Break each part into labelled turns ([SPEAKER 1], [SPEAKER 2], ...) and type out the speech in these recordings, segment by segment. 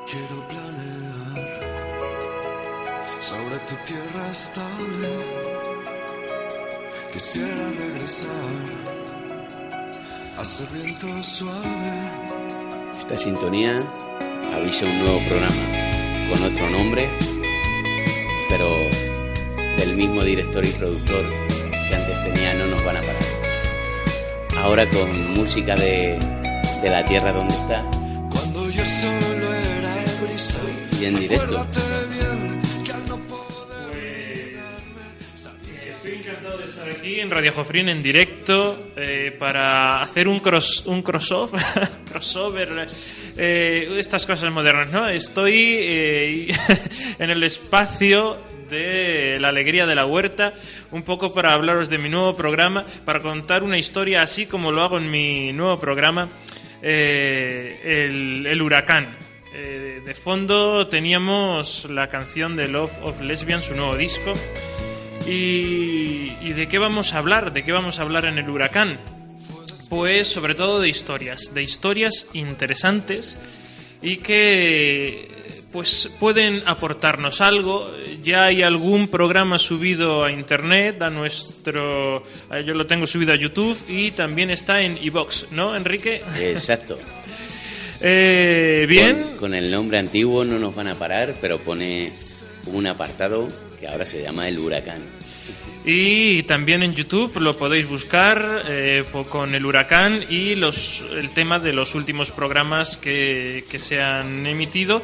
[SPEAKER 1] Quiero planear sobre tu tierra estable. Quisiera regresar a ser viento suave.
[SPEAKER 2] Esta sintonía avisa un nuevo programa con otro nombre, pero del mismo director y productor que antes tenía No nos van a parar. Ahora con música de la tierra donde está.
[SPEAKER 1] Cuando yo solo era brisa,
[SPEAKER 2] y en directo.
[SPEAKER 3] Estoy encantado de estar aquí en Radio Jofrín en directo para hacer un crossover, estas cosas modernas, ¿no? Estoy en el espacio de La Alegría de la Huerta, un poco para hablaros de mi nuevo programa, para contar una historia así como lo hago en mi nuevo programa, el huracán. De fondo teníamos la canción de Love of Lesbian, su nuevo disco. ¿Y de qué vamos a hablar? ¿De qué vamos a hablar en el huracán? Pues sobre todo de historias interesantes y que pues pueden aportarnos algo. Ya hay algún programa subido a internet, yo lo tengo subido a YouTube y también está en iVoox, ¿no, Enrique?
[SPEAKER 2] Exacto.
[SPEAKER 3] Bien.
[SPEAKER 2] Con el nombre antiguo No nos van a parar, pero pone un apartado que ahora se llama El Huracán.
[SPEAKER 3] Y también en YouTube lo podéis buscar con el huracán y el tema de los últimos programas que se han emitido.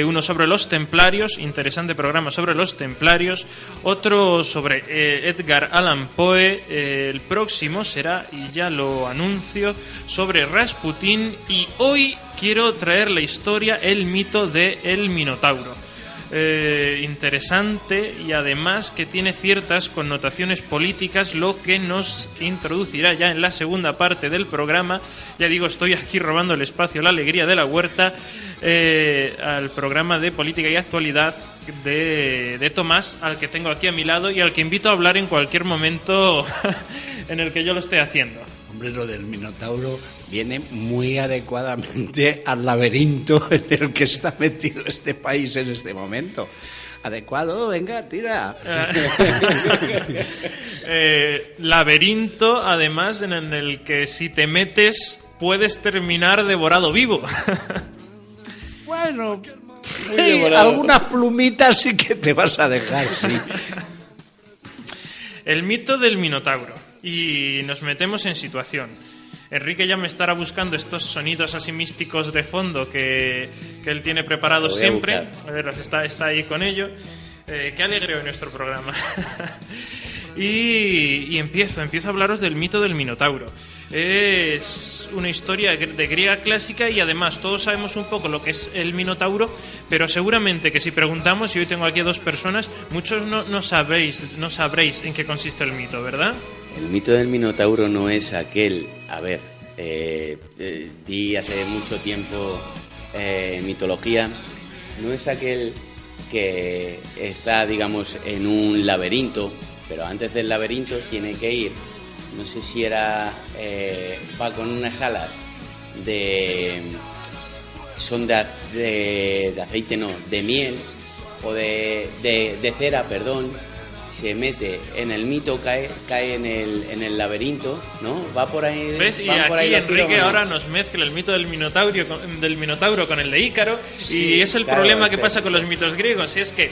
[SPEAKER 3] Uno sobre los templarios, interesante programa sobre los templarios. Otro sobre Edgar Allan Poe. El próximo será, y ya lo anuncio, sobre Rasputín. Y hoy quiero traer la historia, el mito de El Minotauro. Interesante y además que tiene ciertas connotaciones políticas, lo que nos introducirá ya en la segunda parte del programa. Ya digo, estoy aquí robando el espacio, La Alegría de la Huerta, al programa de política y actualidad de Tomás, al que tengo aquí a mi lado y al que invito a hablar en cualquier momento en el que yo lo esté haciendo.
[SPEAKER 4] Hombre, lo del Minotauro viene muy adecuadamente al laberinto en el que está metido este país en este momento. Adecuado, venga, tira.
[SPEAKER 3] Laberinto, además, en el que si te metes puedes terminar devorado vivo.
[SPEAKER 4] Bueno, algunas plumitas sí que te vas a dejar, sí.
[SPEAKER 3] El mito del Minotauro. Y nos metemos en situación. Enrique ya me estará buscando estos sonidos así místicos de fondo que él tiene preparados siempre. A ver, está ahí con ello. Qué alegre hoy nuestro programa. y empiezo a hablaros del mito del Minotauro. Es una historia de griega clásica y además todos sabemos un poco lo que es el Minotauro, pero seguramente que si preguntamos, y hoy tengo aquí a dos personas, muchos no sabréis en qué consiste el mito, ¿verdad?
[SPEAKER 2] El mito del Minotauro no es aquel, di hace mucho tiempo mitología, no es aquel que está, digamos, en un laberinto, pero antes del laberinto tiene que ir, no sé si va con unas alas son de aceite, no, de miel o de cera, perdón. Se mete en el mito, cae en el laberinto, ¿no? Va por ahí.
[SPEAKER 3] ¿Ves? Y aquí Enrique ahora nos mezcla el mito del Minotauro con el de Ícaro, sí, y es el problema que pasa con los mitos griegos, y es que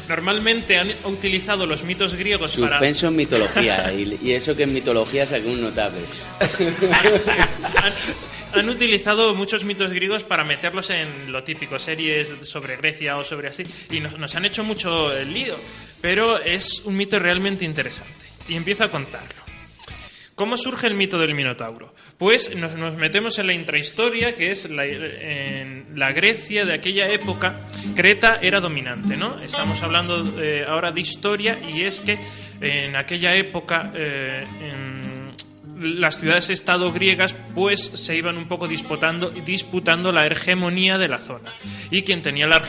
[SPEAKER 3] normalmente han utilizado los mitos griegos
[SPEAKER 2] suspenso en mitología, y eso que en mitología saqué un notable.
[SPEAKER 3] Han utilizado muchos mitos griegos para meterlos en lo típico, series sobre Grecia o sobre así, y nos han hecho mucho el lío, pero es un mito realmente interesante. Y empiezo a contarlo. ¿Cómo surge el mito del Minotauro? Pues nos metemos en la intrahistoria, que es en la Grecia de aquella época. Creta era dominante, ¿no? Estamos hablando ahora de historia, y es que en aquella época las ciudades-estado griegas pues se iban un poco disputando la hegemonía de la zona, y quien tenía la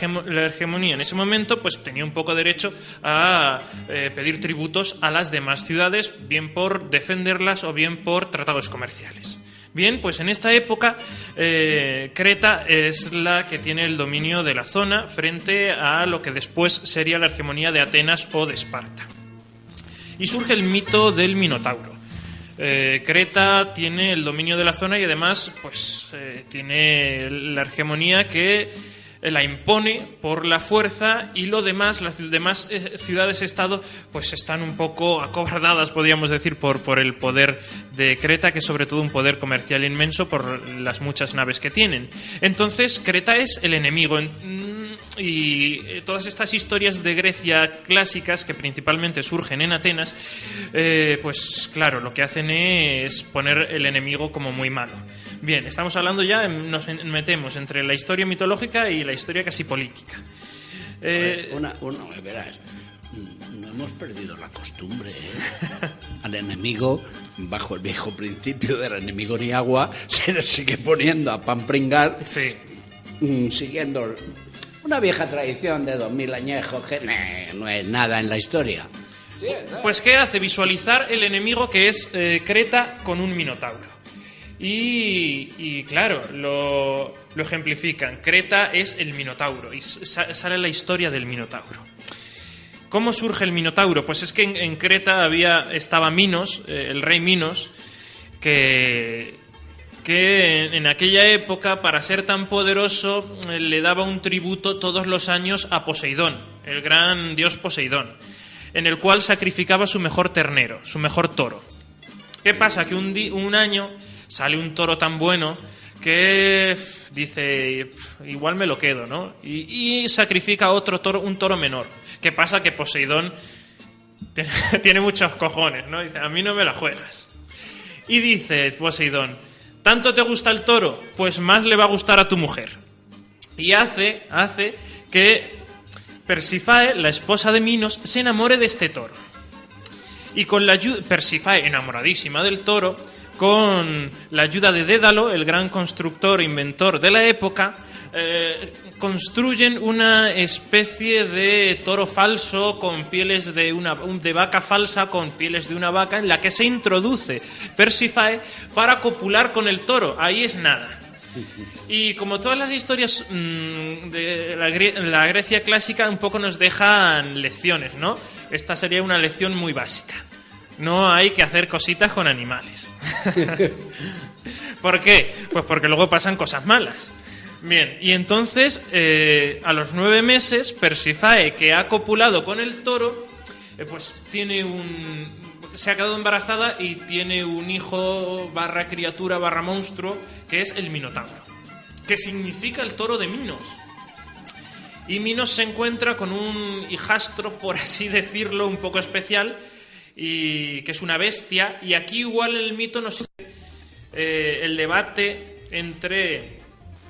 [SPEAKER 3] hegemonía en ese momento pues tenía un poco derecho a pedir tributos a las demás ciudades, bien por defenderlas o bien por tratados comerciales. Bien, pues en esta época Creta es la que tiene el dominio de la zona frente a lo que después sería la hegemonía de Atenas o de Esparta. Y surge el mito del Minotauro. Creta tiene el dominio de la zona y además pues tiene la hegemonía que la impone por la fuerza, y las demás ciudades-estado pues están un poco acobardadas, podríamos decir, por el poder de Creta, que es sobre todo un poder comercial inmenso por las muchas naves que tienen. Entonces Creta es el enemigo, y todas estas historias de Grecia clásicas, que principalmente surgen en Atenas, pues claro, lo que hacen es poner el enemigo como muy malo. Bien, estamos hablando ya, nos metemos entre la historia mitológica y la historia casi política.
[SPEAKER 4] Verás, no hemos perdido la costumbre, ¿eh? Al enemigo, bajo el viejo principio del enemigo ni agua, se le sigue poniendo a pan pringar,
[SPEAKER 3] sí,
[SPEAKER 4] siguiendo una vieja tradición de 2000 añejos que no es nada en la historia. Sí,
[SPEAKER 3] pues ¿qué hace? Visualizar el enemigo que es Creta con un minotauro. Y claro, lo ejemplifican. Creta es el Minotauro y sale la historia del Minotauro. ¿Cómo surge el Minotauro? Pues es que en Creta estaba Minos, el rey Minos, que en aquella época, para ser tan poderoso, le daba un tributo todos los años a Poseidón, el gran dios Poseidón, en el cual sacrificaba su mejor ternero, su mejor toro. ¿Qué pasa? Que un año sale un toro tan bueno que dice, igual me lo quedo, ¿no? Y sacrifica otro toro, un toro menor. ¿Qué pasa? Que Poseidón tiene muchos cojones, ¿no? Dice, a mí no me la juegas. Y dice Poseidón, ¿tanto te gusta el toro? Pues más le va a gustar a tu mujer. Y hace que Persífae, la esposa de Minos, se enamore de este toro. Y con la ayuda, Persífae, enamoradísima del toro, con la ayuda de Dédalo, el gran constructor e inventor de la época, construyen una especie de toro falso con pieles de vaca falsa, con pieles de una vaca, en la que se introduce Persífae para copular con el toro. Ahí es nada. Y como todas las historias de la Grecia clásica, un poco nos dejan lecciones, ¿no? Esta sería una lección muy básica. No hay que hacer cositas con animales. ¿Por qué? Pues porque luego pasan cosas malas. Bien, y entonces, a los 9 meses, Persífae, que ha copulado con el toro, pues se ha quedado embarazada y tiene un hijo / criatura / monstruo, que es el Minotauro, que significa el toro de Minos. Y Minos se encuentra con un hijastro, por así decirlo, un poco especial, y que es una bestia. Y aquí igual el mito nos el debate entre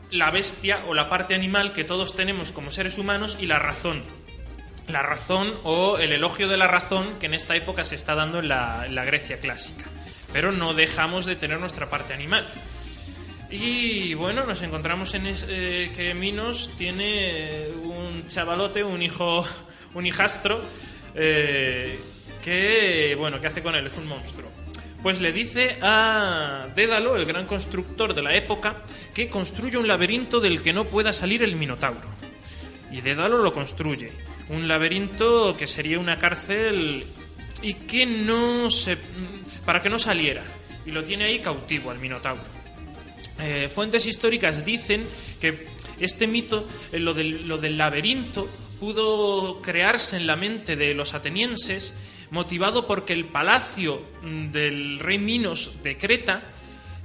[SPEAKER 3] la bestia o la parte animal que todos tenemos como seres humanos y la razón o el elogio de la razón, que en esta época se está dando en la Grecia clásica, pero no dejamos de tener nuestra parte animal. Y bueno, nos encontramos en que Minos tiene un chavalote, un hijastro, ¿qué hace con él? Es un monstruo. Pues le dice a Dédalo, el gran constructor de la época, que construya un laberinto del que no pueda salir el Minotauro. Y Dédalo lo construye. Un laberinto que sería una cárcel y que para que no saliera. Y lo tiene ahí cautivo al Minotauro. Fuentes históricas dicen que este mito, lo del laberinto, pudo crearse en la mente de los atenienses, motivado porque el palacio del rey Minos de Creta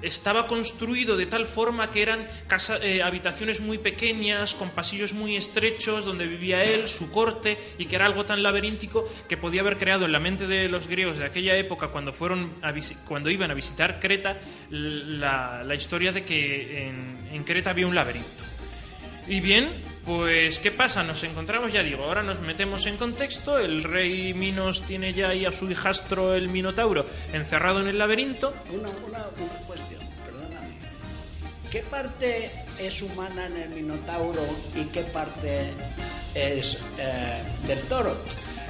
[SPEAKER 3] estaba construido de tal forma que eran habitaciones muy pequeñas, con pasillos muy estrechos, donde vivía él, su corte, y que era algo tan laberíntico que podía haber creado en la mente de los griegos de aquella época, cuando iban a visitar Creta, la historia de que en Creta había un laberinto. Y bien, pues ¿qué pasa? Nos encontramos, ya digo, ahora nos metemos en contexto. El rey Minos tiene ya ahí a su hijastro, el Minotauro, encerrado en el laberinto.
[SPEAKER 4] Una cuestión, perdóname. ¿Qué parte es humana en el Minotauro y qué parte es del toro?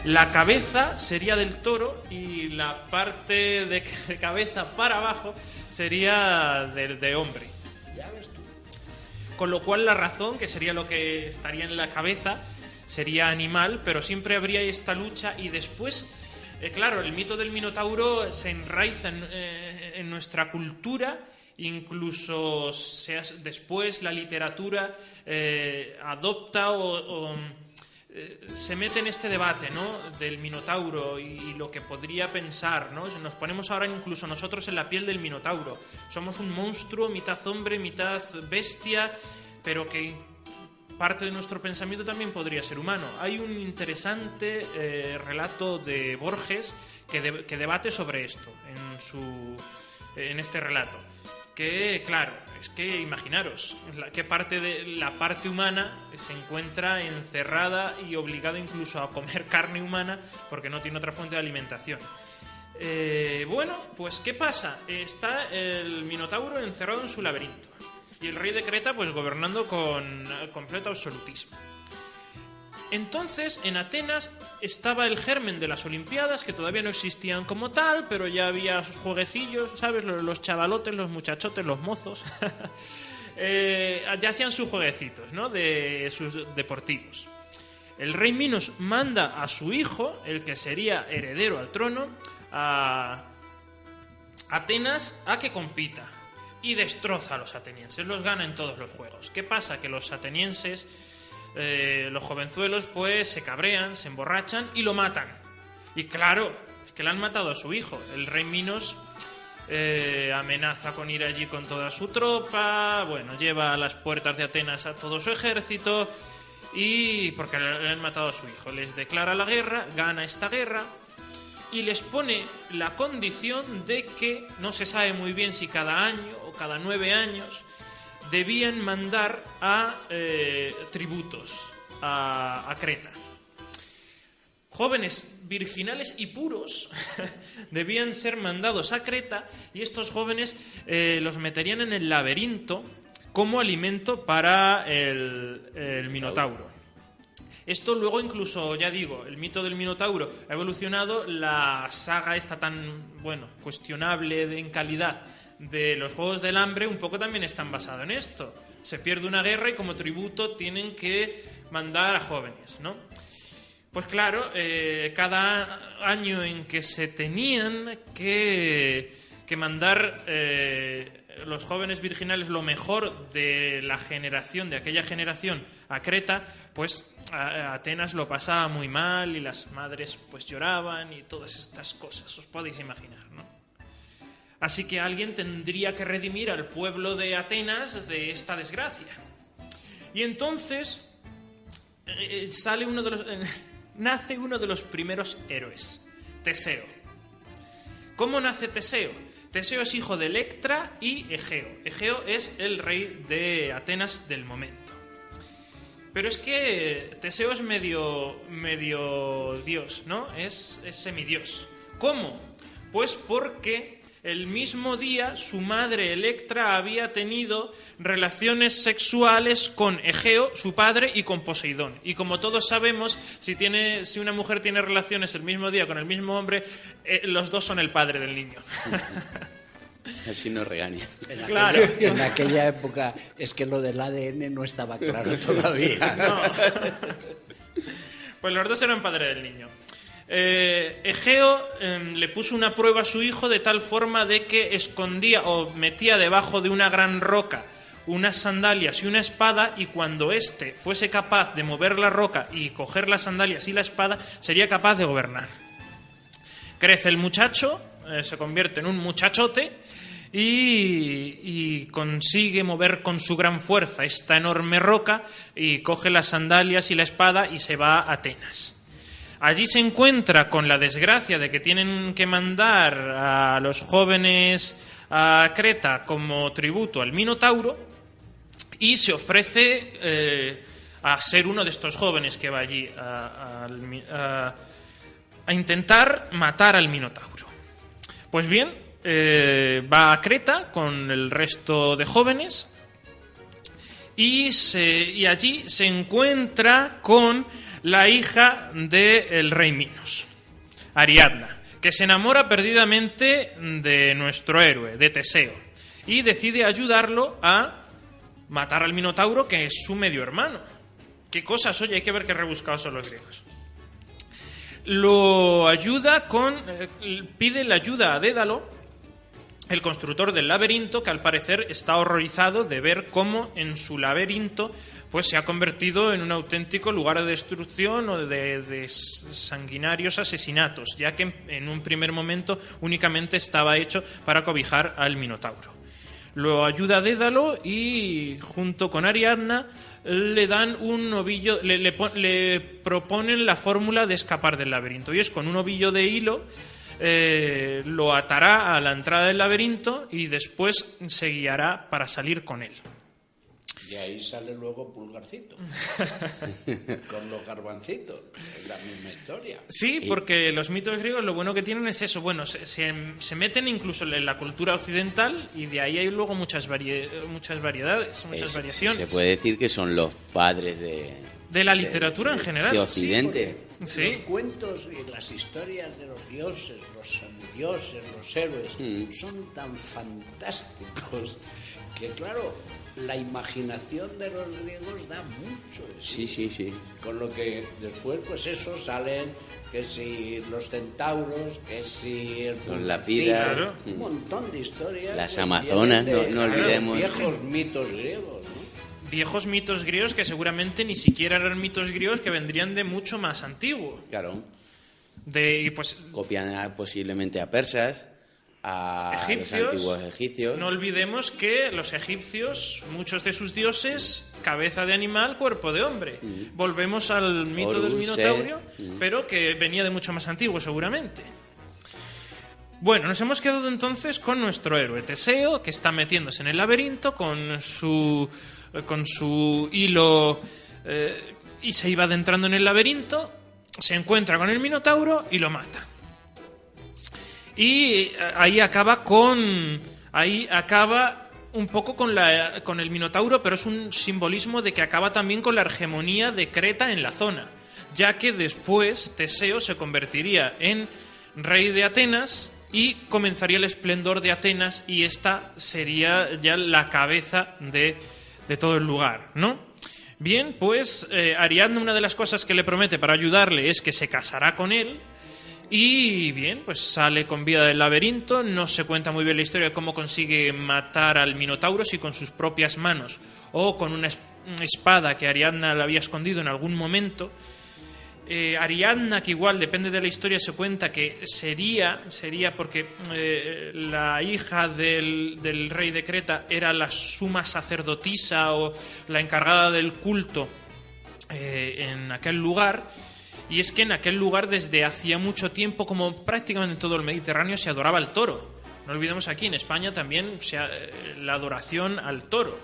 [SPEAKER 3] La cabeza sería del toro y la parte de cabeza para abajo sería de hombre. Con lo cual la razón, que sería lo que estaría en la cabeza, sería animal, pero siempre habría esta lucha. Y después, claro, el mito del Minotauro se enraiza en nuestra cultura. Incluso después la literatura adopta o se mete en este debate, ¿no?, del Minotauro y lo que podría pensar, ¿no? Nos ponemos ahora incluso nosotros en la piel del Minotauro. Somos un monstruo, mitad hombre, mitad bestia, pero que parte de nuestro pensamiento también podría ser humano. Hay un interesante relato de Borges que debate sobre esto en este relato. Que, claro, es que imaginaros qué parte de la parte humana se encuentra encerrada y obligada incluso a comer carne humana porque no tiene otra fuente de alimentación. Bueno, pues ¿qué pasa? Está el Minotauro encerrado en su laberinto y el rey de Creta pues gobernando con completo absolutismo. Entonces, en Atenas estaba el germen de las Olimpiadas, que todavía no existían como tal, pero ya había sus jueguecillos, ¿sabes? Los chavalotes, los muchachotes, los mozos. Ya hacían sus jueguecitos, ¿no?, de sus deportivos. El rey Minos manda a su hijo, el que sería heredero al trono, a Atenas a que compita. Y destroza a los atenienses, los gana en todos los juegos. ¿Qué pasa? Que los atenienses... los jovenzuelos pues se cabrean, se emborrachan y lo matan. Y claro, es que le han matado a su hijo. El rey Minos amenaza con ir allí con toda su tropa, bueno, lleva a las puertas de Atenas a todo su ejército y porque le han matado a su hijo. Les declara la guerra, gana esta guerra y les pone la condición de que no se sabe muy bien si cada año o cada 9 años debían mandar a tributos a Creta. Jóvenes virginales y puros debían ser mandados a Creta y estos jóvenes los meterían en el laberinto como alimento para el Minotauro. Esto luego incluso, ya digo, el mito del Minotauro ha evolucionado. La saga esta tan, bueno, cuestionable en calidad de los Juegos del Hambre un poco también están basados en esto. Se pierde una guerra y como tributo tienen que mandar a jóvenes, ¿no? Pues claro, cada año en que se tenían que mandar los jóvenes virginales lo mejor de la generación, de aquella generación, a Creta, pues Atenas lo pasaba muy mal y las madres pues lloraban y todas estas cosas, os podéis imaginar, ¿no? Así que alguien tendría que redimir al pueblo de Atenas de esta desgracia. Y entonces nace uno de los primeros héroes, Teseo. ¿Cómo nace Teseo? Teseo es hijo de Electra y Egeo. Egeo es el rey de Atenas del momento. Pero es que Teseo es medio dios, ¿no? Es semidios. ¿Cómo? Pues porque el mismo día su madre Electra había tenido relaciones sexuales con Egeo, su padre, y con Poseidón. Y como todos sabemos, si una mujer tiene relaciones el mismo día con el mismo hombre, los dos son el padre del niño.
[SPEAKER 2] Así nos regaña.
[SPEAKER 3] Claro.
[SPEAKER 4] En aquella época es que lo del ADN no estaba claro todavía.
[SPEAKER 3] No. Pues los dos eran padre del niño. Egeo le puso una prueba a su hijo de tal forma de que escondía o metía debajo de una gran roca unas sandalias y una espada, y cuando éste fuese capaz de mover la roca y coger las sandalias y la espada, sería capaz de gobernar. Crece el muchacho, se convierte en un muchachote y consigue mover con su gran fuerza esta enorme roca y coge las sandalias y la espada y se va a Atenas. Allí se encuentra con la desgracia de que tienen que mandar a los jóvenes a Creta como tributo al Minotauro y se ofrece a ser uno de estos jóvenes que va allí a intentar matar al Minotauro. Pues bien, va a Creta con el resto de jóvenes y allí se encuentra con la hija del rey Minos, Ariadna, que se enamora perdidamente de nuestro héroe, de Teseo. y decide ayudarlo a matar al Minotauro, que es su medio hermano. ¿Qué cosas? Oye, hay que ver qué rebuscados son los griegos. Lo ayuda pide la ayuda a Dédalo, el constructor del laberinto, que al parecer está horrorizado de ver cómo en su laberinto pues se ha convertido en un auténtico lugar de destrucción o de sanguinarios asesinatos, ya que en un primer momento únicamente estaba hecho para cobijar al Minotauro. Lo ayuda a Dédalo y junto con Ariadna le dan un ovillo, le proponen la fórmula de escapar del laberinto, y es con un ovillo de hilo. Lo atará a la entrada del laberinto y después se guiará para salir con él.
[SPEAKER 4] Y ahí sale luego Pulgarcito, con los garbancitos, es la misma historia.
[SPEAKER 3] Sí, porque los mitos griegos lo bueno que tienen es eso, bueno, se meten incluso en la cultura occidental y de ahí hay luego muchas variedades, muchas variaciones.
[SPEAKER 2] Se puede decir que son los padres
[SPEAKER 3] de la literatura en general.
[SPEAKER 2] De Occidente.
[SPEAKER 3] Sí.
[SPEAKER 4] Los cuentos y las historias de los dioses, los semidioses, los héroes, son tan fantásticos que, claro, la imaginación de los griegos da mucho.
[SPEAKER 2] Sí.
[SPEAKER 4] Con lo que después, pues eso, salen que si los centauros, que si
[SPEAKER 2] los lápidas,
[SPEAKER 3] claro.
[SPEAKER 4] Un montón de historias.
[SPEAKER 2] Las amazonas, no olvidemos.
[SPEAKER 4] Viejos mitos griegos, ¿no?
[SPEAKER 3] Viejos mitos griegos que seguramente ni siquiera eran mitos griegos, que vendrían de mucho más antiguo.
[SPEAKER 2] Claro.
[SPEAKER 3] Copian
[SPEAKER 2] posiblemente a persas, a
[SPEAKER 3] egipcios,
[SPEAKER 2] los antiguos egipcios.
[SPEAKER 3] No olvidemos que los egipcios, muchos de sus dioses, cabeza de animal, cuerpo de hombre. Volvemos al mito
[SPEAKER 2] Horus,
[SPEAKER 3] del Minotauro, pero que venía de mucho más antiguo seguramente. Bueno, nos hemos quedado entonces con nuestro héroe Teseo, que está metiéndose en el laberinto con su hilo y se iba adentrando en el laberinto, se encuentra con el Minotauro y lo mata. Y ahí acaba un poco con el Minotauro, pero es un simbolismo de que acaba también con la hegemonía de Creta en la zona, ya que después Teseo se convertiría en rey de Atenas y comenzaría el esplendor de Atenas, y esta sería ya la cabeza de todo el lugar, ¿no? Bien, pues Ariadna, una de las cosas que le promete para ayudarle es que se casará con él. Y bien, pues sale con vida del laberinto. No se cuenta muy bien la historia de cómo consigue matar al Minotauro, si con sus propias manos o con una espada que Ariadna le había escondido en algún momento. Ariadna, que igual depende de la historia, se cuenta que sería porque la hija del rey de Creta era la suma sacerdotisa o la encargada del culto en aquel lugar. Y es que en aquel lugar desde hacía mucho tiempo, como prácticamente en todo el Mediterráneo, se adoraba al toro. No olvidemos, aquí en España también la adoración al toro,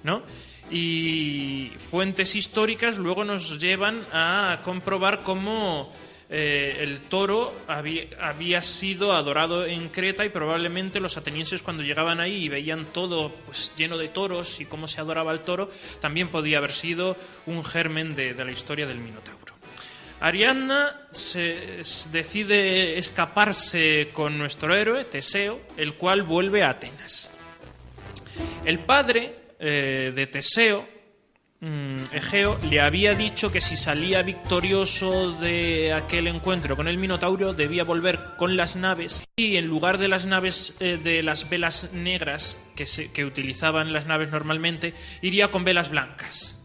[SPEAKER 3] ¿no? Y fuentes históricas luego nos llevan a comprobar cómo el toro había sido adorado en Creta, y probablemente los atenienses, cuando llegaban ahí y veían todo pues lleno de toros y cómo se adoraba al toro, también podía haber sido un germen de la historia del Minotauro. Ariadna decide escaparse con nuestro héroe, Teseo, el cual vuelve a Atenas. El padre de Teseo, Egeo, le había dicho que si salía victorioso de aquel encuentro con el Minotauro debía volver con las naves, y en lugar de las naves de las velas negras que utilizaban las naves normalmente, iría con velas blancas.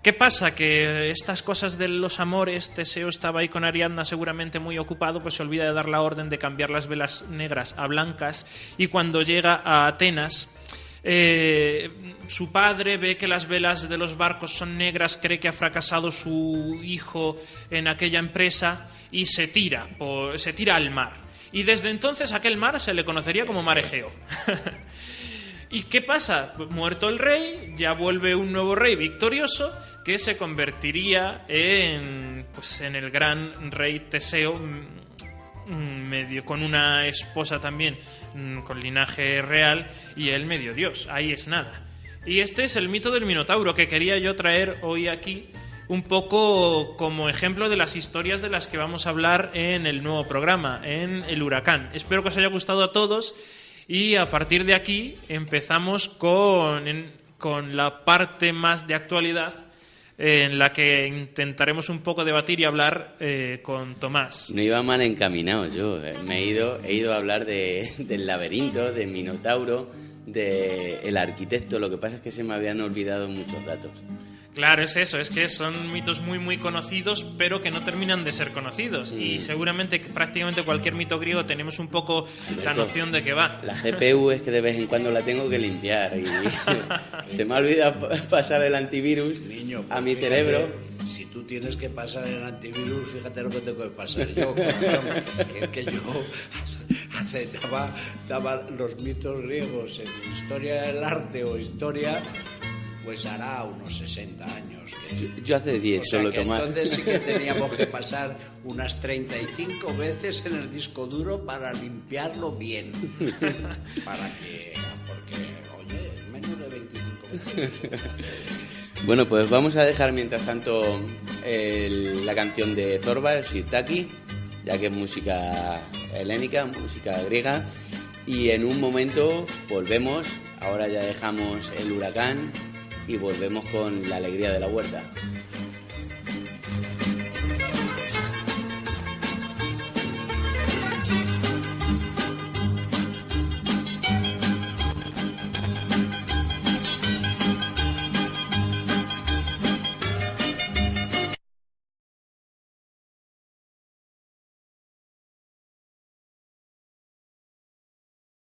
[SPEAKER 3] ¿Qué pasa? Que estas cosas de los amores, Teseo estaba ahí con Ariadna seguramente muy ocupado, pues se olvida de dar la orden de cambiar las velas negras a blancas, y cuando llega a Atenas, su padre ve que las velas de los barcos son negras, cree que ha fracasado su hijo en aquella empresa y se tira al mar. Y desde entonces aquel mar se le conocería como Mar Egeo. ¿Y qué pasa? Muerto el rey, ya vuelve un nuevo rey victorioso que se convertiría en el gran rey Teseo, medio con una esposa también con linaje real, y él medio dios. Ahí es nada. Y este es el mito del Minotauro, que quería yo traer hoy aquí un poco como ejemplo de las historias de las que vamos a hablar en el nuevo programa, en El Huracán. Espero que os haya gustado a todos. Y a partir de aquí empezamos con la parte más de actualidad, en la que intentaremos un poco debatir y hablar con Tomás.
[SPEAKER 2] No iba mal encaminado yo. He ido a hablar del laberinto, de Minotauro, del arquitecto. Lo que pasa es que se me habían olvidado muchos datos.
[SPEAKER 3] Claro, es eso, es que son mitos muy muy conocidos, pero que no terminan de ser conocidos. Y seguramente que prácticamente cualquier mito griego tenemos un poco la noción de que va.
[SPEAKER 2] La GPU es que de vez en cuando la tengo que limpiar y se me ha olvidado pasar el antivirus a mi cerebro.
[SPEAKER 4] Si tú tienes que pasar el antivirus, fíjate lo que tengo que pasar yo. que yo daba los mitos griegos en historia del arte o historia, pues hará unos 60 años.
[SPEAKER 2] Yo hace 10
[SPEAKER 4] solo,
[SPEAKER 2] Tomás.
[SPEAKER 4] Entonces sí que teníamos que pasar unas 35 veces en el disco duro para limpiarlo bien. Porque, oye, menos de 25 veces.
[SPEAKER 2] Bueno, pues vamos a dejar mientras tanto la canción de Zorba, el Sirtaki, ya que es música helénica, música griega. Y en un momento volvemos, ahora ya dejamos el huracán y volvemos con la alegría de la huerta.